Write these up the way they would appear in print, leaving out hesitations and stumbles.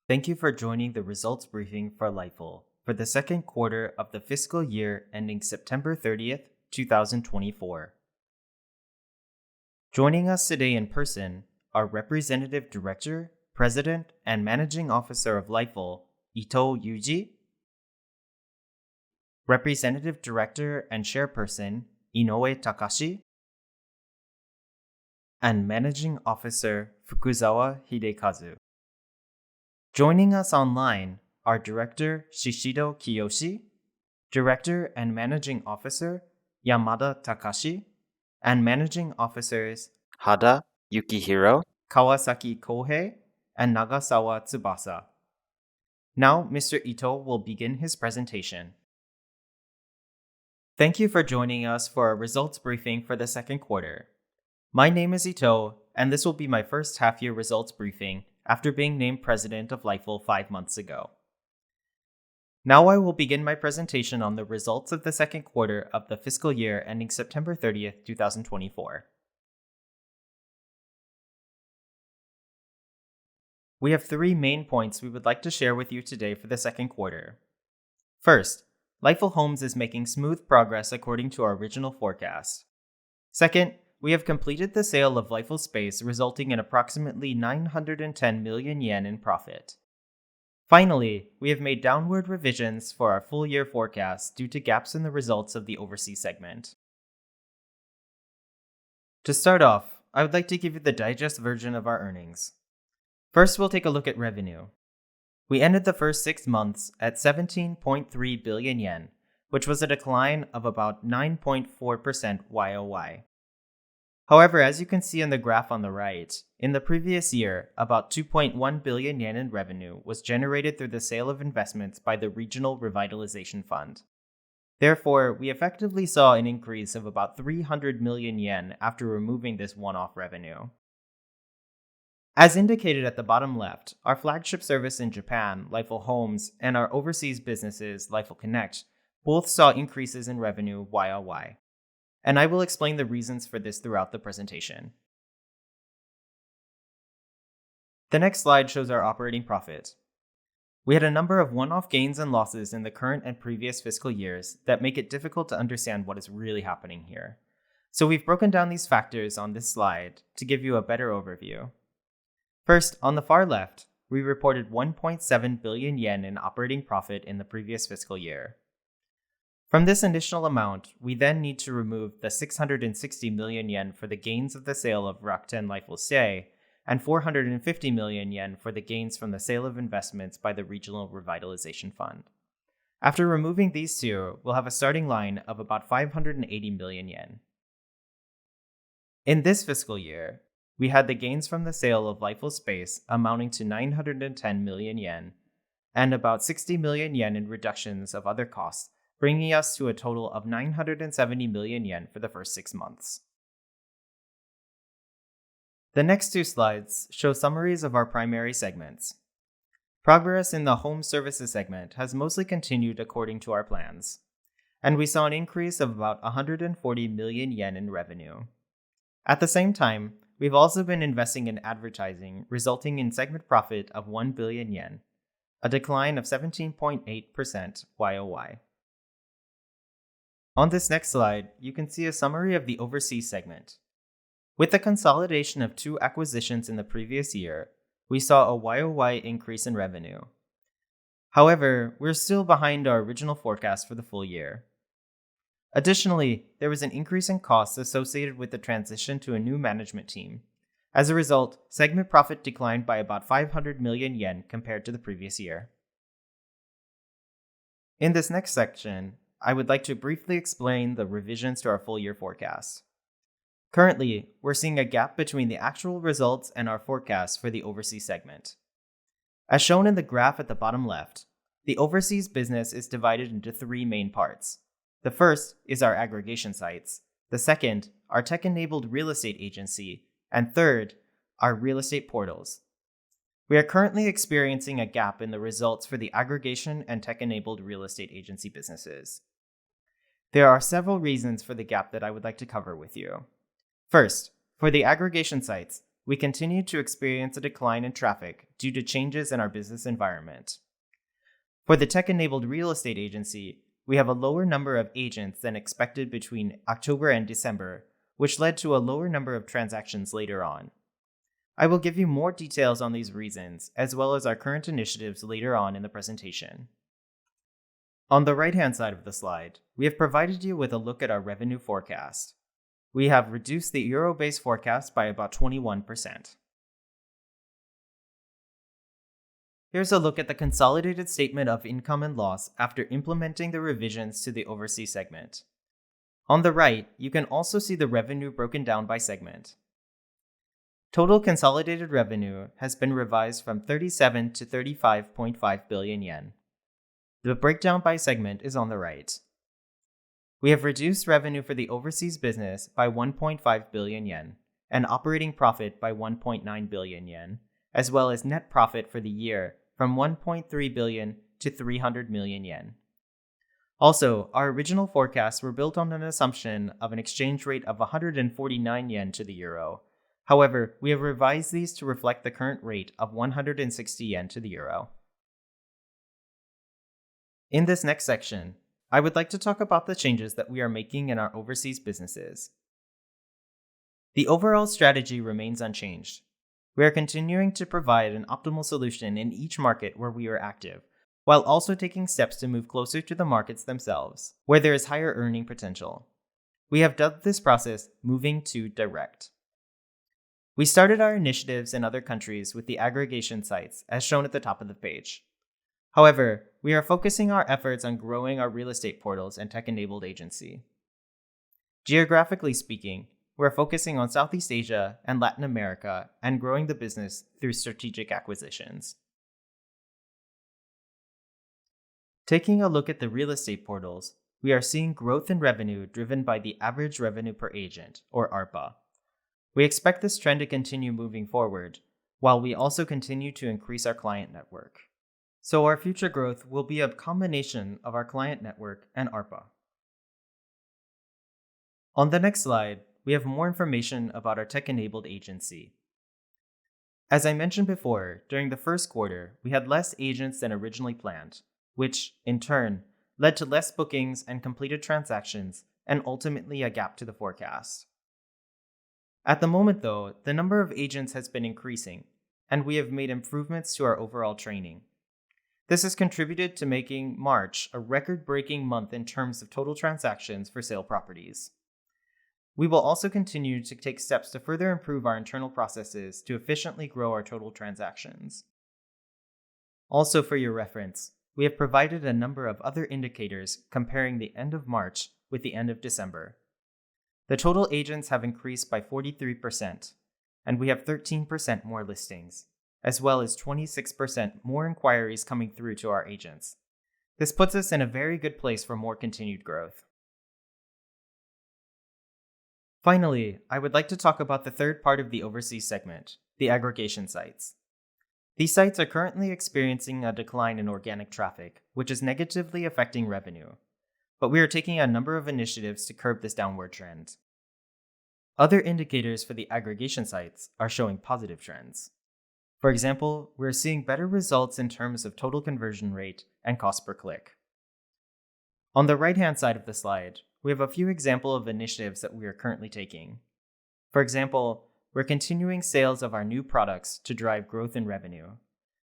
Thank you for joining the results briefing for LIFULL for the second quarter of the fiscal year ending September 30th, 2024. Joining us today in person are Representative Director, President, and Managing Officer of LIFULL, Ito Yuji, Representative Director and Chairperson, Inoue Takashi, and Managing Officer, Fukuzawa Hidekazu. Joining us online are Director Shishido Kiyoshi, Director and Managing Officer Yamada Takashi, and Managing Officers Hada Yukihiro, Kawasaki Kohei and Nagasawa Tsubasa. Now, Mr. Ito will begin his presentation. Thank you for joining us for our results briefing for the second quarter. My name is Ito, and this will be my first half-year results briefing after being named president of LIFULL 5 months ago. Now I will begin my presentation on the results of the second quarter of the fiscal year ending September 30th, 2024. We have 3 main points we would like to share with you today for the second quarter. First, LIFULL Homes is making smooth progress according to our original forecast. Second, we have completed the sale of LIFULL Space, resulting in approximately 910 million yen in profit. Finally, we have made downward revisions for our full-year forecast due to gaps in the results of the overseas segment. To start off, I would like to give you the digest version of our earnings. First, we'll take a look at revenue. We ended the first 6 months at 17.3 billion yen, which was a decline of about 9.4% YOY. However, as you can see in the graph on the right, in the previous year, about 2.1 billion yen in revenue was generated through the sale of investments by the Regional Revitalization Fund. Therefore, we effectively saw an increase of about 300 million yen after removing this one-off revenue. As indicated at the bottom left, our flagship service in Japan, LIFULL Homes, and our overseas businesses, LIFULL Connect, both saw increases in revenue YOY. And I will explain the reasons for this throughout the presentation. The next slide shows our operating profit. We had a number of one-off gains and losses in the current and previous fiscal years that make it difficult to understand what is really happening here. So we've broken down these factors on this slide to give you a better overview. First, on the far left, we reported 1.7 billion yen in operating profit in the previous fiscal year. From this initial amount, we then need to remove the 660 million yen for the gains of the sale of Rakuten LIFULL Stay and 450 million yen for the gains from the sale of investments by the Regional Revitalization Fund. After removing these two, we'll have a starting line of about 580 million yen. In this fiscal year, we had the gains from the sale of LIFULL Space amounting to 910 million yen and about 60 million yen in reductions of other costs, bringing us to a total of 970 million yen for the first 6 months. The next 2 slides show summaries of our primary segments. Progress in the home services segment has mostly continued according to our plans, and we saw an increase of about 140 million yen in revenue. At the same time, we've also been investing in advertising, resulting in segment profit of 1 billion yen, a decline of 17.8% YOY. On this next slide, you can see a summary of the overseas segment. With the consolidation of 2 acquisitions in the previous year, we saw a YOY increase in revenue. However, we're still behind our original forecast for the full year. Additionally, there was an increase in costs associated with the transition to a new management team. As a result, segment profit declined by about 500 million yen compared to the previous year. In this next section, I would like to briefly explain the revisions to our full-year forecast. Currently, we're seeing a gap between the actual results and our forecast for the overseas segment. As shown in the graph at the bottom left, the overseas business is divided into 3 main parts. The first is our aggregation sites, the second, our tech-enabled real estate agency, and third, our real estate portals. We are currently experiencing a gap in the results for the aggregation and tech-enabled real estate agency businesses. There are several reasons for the gap that I would like to cover with you. First, for the aggregation sites, we continue to experience a decline in traffic due to changes in our business environment. For the tech-enabled real estate agency, we have a lower number of agents than expected between October and December, which led to a lower number of transactions later on. I will give you more details on these reasons, as well as our current initiatives later on in the presentation. On the right-hand side of the slide, we have provided you with a look at our revenue forecast. We have reduced the euro-based forecast by about 21%. Here's a look at the consolidated statement of income and loss after implementing the revisions to the overseas segment. On the right, you can also see the revenue broken down by segment. Total consolidated revenue has been revised from 37 to 35.5 billion yen. The breakdown by segment is on the right. We have reduced revenue for the overseas business by 1.5 billion yen and operating profit by 1.9 billion yen, as well as net profit for the year from 1.3 billion to 300 million yen. Also, our original forecasts were built on an assumption of an exchange rate of 149 yen to the euro. However, we have revised these to reflect the current rate of 160 yen to the euro. In this next section, I would like to talk about the changes that we are making in our overseas businesses. The overall strategy remains unchanged. We are continuing to provide an optimal solution in each market where we are active, while also taking steps to move closer to the markets themselves, where there is higher earning potential. We have dubbed this process moving to direct. We started our initiatives in other countries with the aggregation sites, as shown at the top of the page. However, we are focusing our efforts on growing our real estate portals and tech-enabled agency. Geographically speaking, we're focusing on Southeast Asia and Latin America and growing the business through strategic acquisitions. Taking a look at the real estate portals, we are seeing growth in revenue driven by the average revenue per agent, or ARPA. We expect this trend to continue moving forward, while we also continue to increase our client network. So our future growth will be a combination of our client network and ARPA. On the next slide, we have more information about our tech-enabled agency. As I mentioned before, during the first quarter, we had less agents than originally planned, which, in turn, led to less bookings and completed transactions and ultimately a gap to the forecast. At the moment, though, the number of agents has been increasing, and we have made improvements to our overall training. This has contributed to making March a record-breaking month in terms of total transactions for sale properties. We will also continue to take steps to further improve our internal processes to efficiently grow our total transactions. Also, for your reference, we have provided a number of other indicators comparing the end of March with the end of December. The total agents have increased by 43%, and we have 13% more listings, as well as 26% more inquiries coming through to our agents. This puts us in a very good place for more continued growth. Finally, I would like to talk about the third part of the overseas segment, the aggregation sites. These sites are currently experiencing a decline in organic traffic, which is negatively affecting revenue. But we are taking a number of initiatives to curb this downward trend. Other indicators for the aggregation sites are showing positive trends. For example, we're seeing better results in terms of total conversion rate and cost per click. On the right-hand side of the slide, we have a few examples of initiatives that we are currently taking. For example, we're continuing sales of our new products to drive growth in revenue.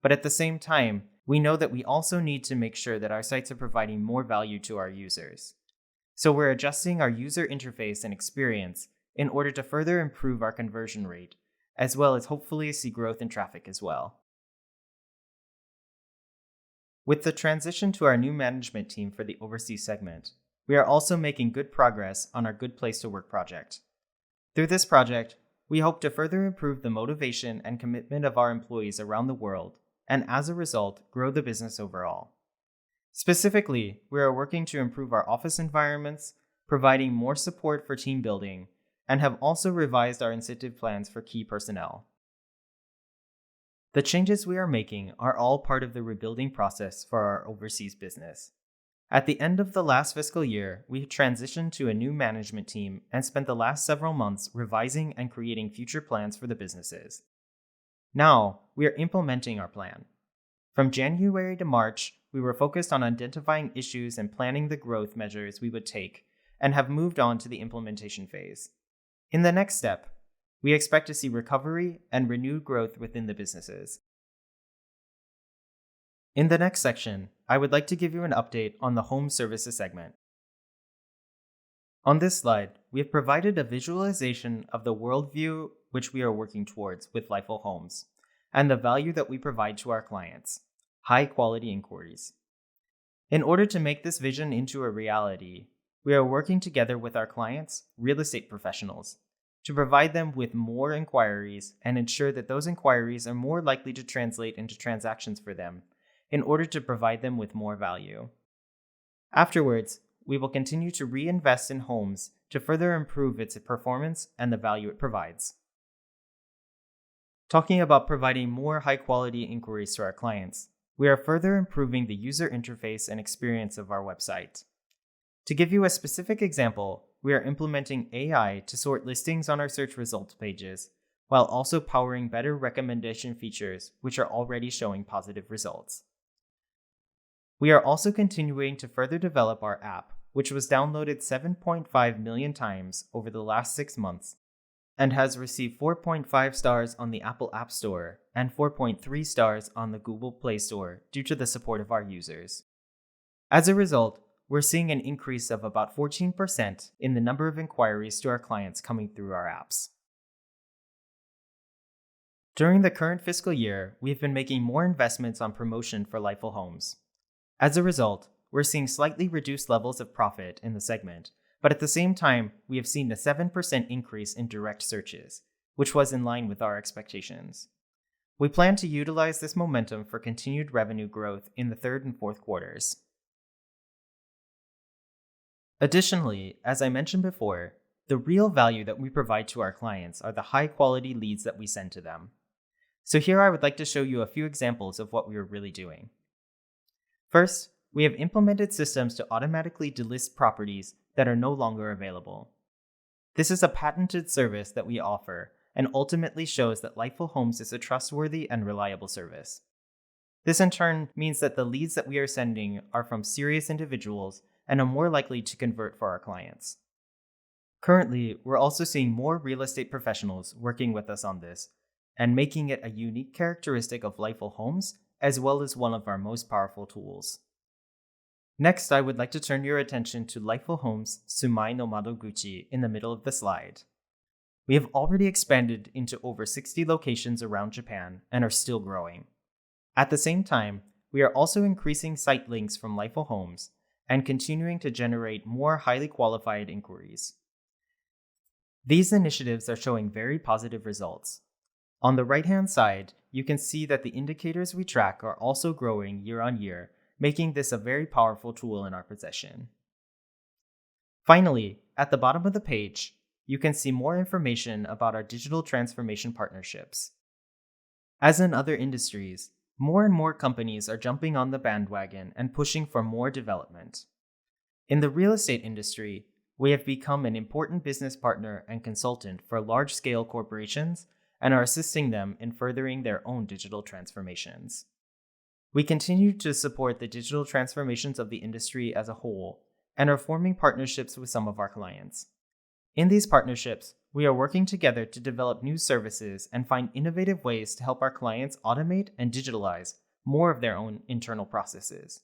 But at the same time, we know that we also need to make sure that our sites are providing more value to our users. So we're adjusting our user interface and experience in order to further improve our conversion rate, as well as hopefully see growth in traffic as well. With the transition to our new management team for the overseas segment, we are also making good progress on our Good Place to Work project. Through this project, we hope to further improve the motivation and commitment of our employees around the world, and as a result, grow the business overall. Specifically, we are working to improve our office environments, providing more support for team building, and have also revised our incentive plans for key personnel. The changes we are making are all part of the rebuilding process for our overseas business. At the end of the last fiscal year, we transitioned to a new management team and spent the last several months revising and creating future plans for the businesses. Now, we are implementing our plan. From January to March, we were focused on identifying issues and planning the growth measures we would take, and have moved on to the implementation phase. In the next step, we expect to see recovery and renewed growth within the businesses. In the next section, I would like to give you an update on the Home Services segment. On this slide, we have provided a visualization of the worldview which we are working towards with LIFULL Homes, and the value that we provide to our clients: high-quality inquiries. In order to make this vision into a reality, we are working together with our clients, real estate professionals, to provide them with more inquiries and ensure that those inquiries are more likely to translate into transactions for them, in order to provide them with more value. Afterwards, we will continue to reinvest in homes to further improve its performance and the value it provides. Talking about providing more high-quality inquiries to our clients, we are further improving the user interface and experience of our website. To give you a specific example, we are implementing AI to sort listings on our search results pages, while also powering better recommendation features which are already showing positive results. We are also continuing to further develop our app, which was downloaded 7.5 million times over the last 6 months and has received 4.5 stars on the Apple App Store and 4.3 stars on the Google Play Store due to the support of our users. As a result, we're seeing an increase of about 14% in the number of inquiries to our clients coming through our apps. During the current fiscal year, we have been making more investments on promotion for LIFULL Homes. As a result, we're seeing slightly reduced levels of profit in the segment, but at the same time, we have seen a 7% increase in direct searches, which was in line with our expectations. We plan to utilize this momentum for continued revenue growth in the third and fourth quarters. Additionally, as I mentioned before, the real value that we provide to our clients are the high-quality leads that we send to them. So here I would like to show you a few examples of what we are really doing. First, we have implemented systems to automatically delist properties that are no longer available. This is a patented service that we offer and ultimately shows that LIFULL Homes is a trustworthy and reliable service. This in turn means that the leads that we are sending are from serious individuals and are more likely to convert for our clients. Currently, we're also seeing more real estate professionals working with us on this and making it a unique characteristic of LIFULL Homes as well as one of our most powerful tools. Next, I would like to turn your attention to LIFULL Homes Sumai no Madoguchi in the middle of the slide. We have already expanded into over 60 locations around Japan and are still growing. At the same time, we are also increasing site links from LIFULL Homes and continuing to generate more highly qualified inquiries. These initiatives are showing very positive results. On the right-hand side, you can see that the indicators we track are also growing year on year, making this a very powerful tool in our possession. Finally, at the bottom of the page, you can see more information about our digital transformation partnerships. As in other industries, more and more companies are jumping on the bandwagon and pushing for more development. In the real estate industry, we have become an important business partner and consultant for large-scale corporations and are assisting them in furthering their own digital transformations. We continue to support the digital transformations of the industry as a whole and are forming partnerships with some of our clients. In these partnerships, we are working together to develop new services and find innovative ways to help our clients automate and digitalize more of their own internal processes.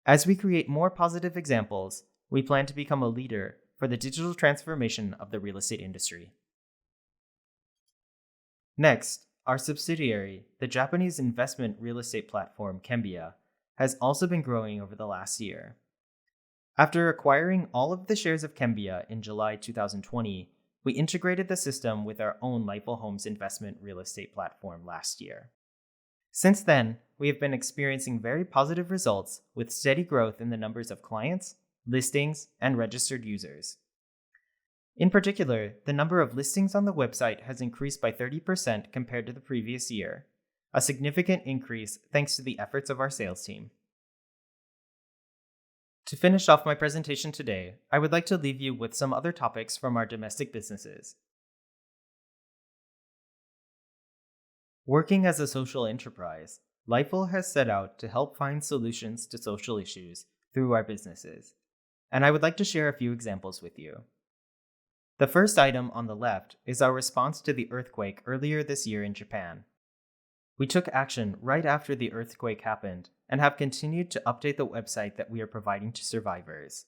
As we create more positive examples, we plan to become a leader for the digital transformation of the real estate industry. Next, our subsidiary, the Japanese investment real estate platform Kembia, has also been growing over the last year. After acquiring all of the shares of Kembia in July 2020, we integrated the system with our own LIFULL Homes investment real estate platform last year. Since then, we have been experiencing very positive results with steady growth in the numbers of clients, listings, and registered users. In particular, the number of listings on the website has increased by 30% compared to the previous year, a significant increase thanks to the efforts of our sales team. To finish off my presentation today, I would like to leave you with some other topics from our domestic businesses. Working as a social enterprise, LIFULL has set out to help find solutions to social issues through our businesses, and I would like to share a few examples with you. The first item on the left is our response to the earthquake earlier this year in Japan. We took action right after the earthquake happened and have continued to update the website that we are providing to survivors.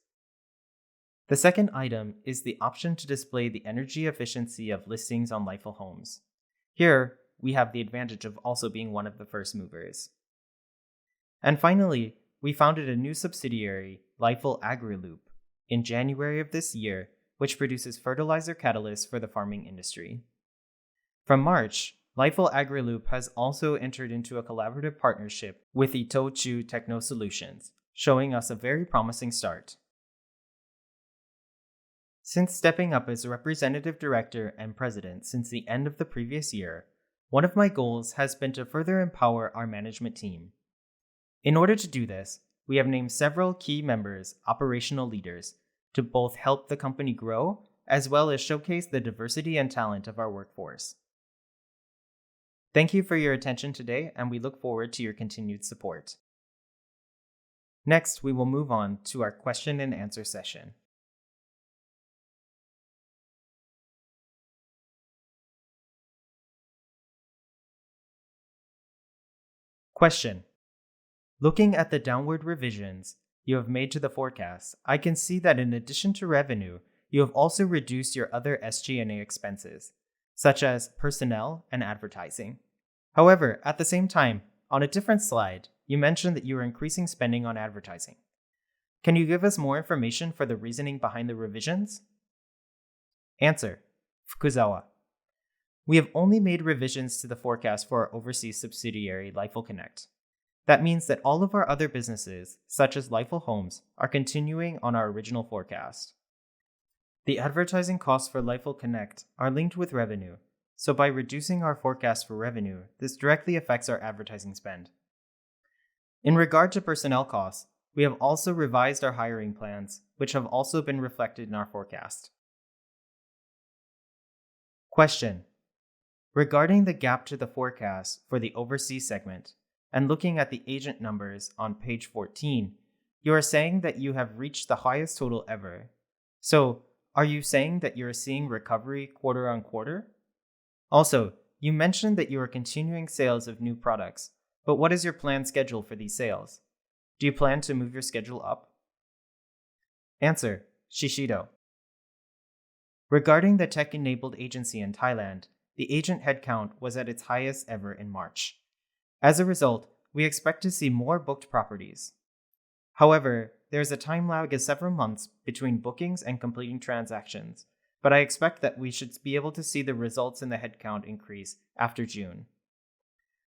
The second item is the option to display the energy efficiency of listings on LIFULL Homes. Here, we have the advantage of also being one of the first movers. And finally, we founded a new subsidiary, LIFULL AgriLoop, in January of this year, which produces fertilizer catalysts for the farming industry. From March, LIFULL AgriLoop has also entered into a collaborative partnership with Itochu Techno Solutions, showing us a very promising start. Since stepping up as representative director and president since the end of the previous year, one of my goals has been to further empower our management team. In order to do this, we have named several key members, operational leaders, to both help the company grow as well as showcase the diversity and talent of our workforce. Thank you for your attention today, and we look forward to your continued support. Next, we will move on to our question and answer session. Question. Looking at the downward revisions you have made to the forecast, I can see that in addition to revenue, you have also reduced your other SG&A expenses, such as personnel and advertising. However, at the same time, on a different slide, you mentioned that you are increasing spending on advertising. Can you give us more information for the reasoning behind the revisions? Answer. Fukuzawa. We have only made revisions to the forecast for our overseas subsidiary, LIFULL Connect. That means that all of our other businesses, such as LIFULL Homes, are continuing on our original forecast. The advertising costs for LIFULL Connect are linked with revenue, so by reducing our forecast for revenue, this directly affects our advertising spend. In regard to personnel costs, we have also revised our hiring plans, which have also been reflected in our forecast. Question. Regarding the gap to the forecast for the overseas segment, and looking at the agent numbers on page 14, you are saying that you have reached the highest total ever. So, are you saying that you are seeing recovery quarter on quarter? Also, you mentioned that you are continuing sales of new products, but what is your planned schedule for these sales? Do you plan to move your schedule up? Answer. Shishido. Regarding the tech-enabled agency in Thailand, the agent headcount was at its highest ever in March. As a result, we expect to see more booked properties. However, there is a time lag of several months between bookings and completing transactions, but I expect that we should be able to see the results in the headcount increase after June.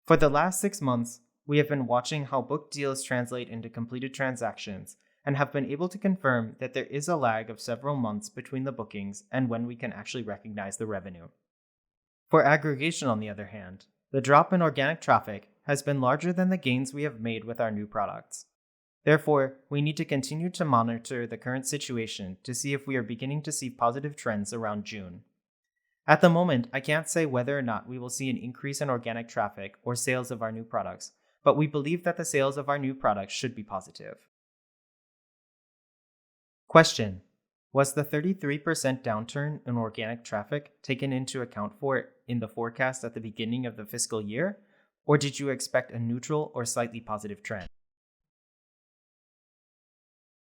For the last 6 months, we have been watching how booked deals translate into completed transactions and have been able to confirm that there is a lag of several months between the bookings and when we can actually recognize the revenue. For aggregation, on the other hand, the drop in organic traffic has been larger than the gains we have made with our new products. Therefore, we need to continue to monitor the current situation to see if we are beginning to see positive trends around June. At the moment, I can't say whether or not we will see an increase in organic traffic or sales of our new products, but we believe that the sales of our new products should be positive. Question. Was the 33% downturn in organic traffic taken into account for in the forecast at the beginning of the fiscal year, or did you expect a neutral or slightly positive trend?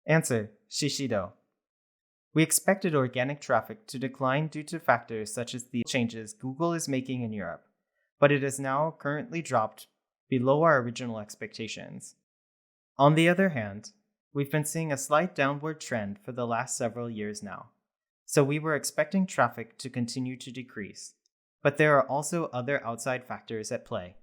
Answer. Shishido. We expected organic traffic to decline due to factors such as the changes Google is making in Europe, but it has now currently dropped below our original expectations. On the other hand, we've been seeing a slight downward trend for the last several years now, so we were expecting traffic to continue to decrease, but there are also other outside factors at play.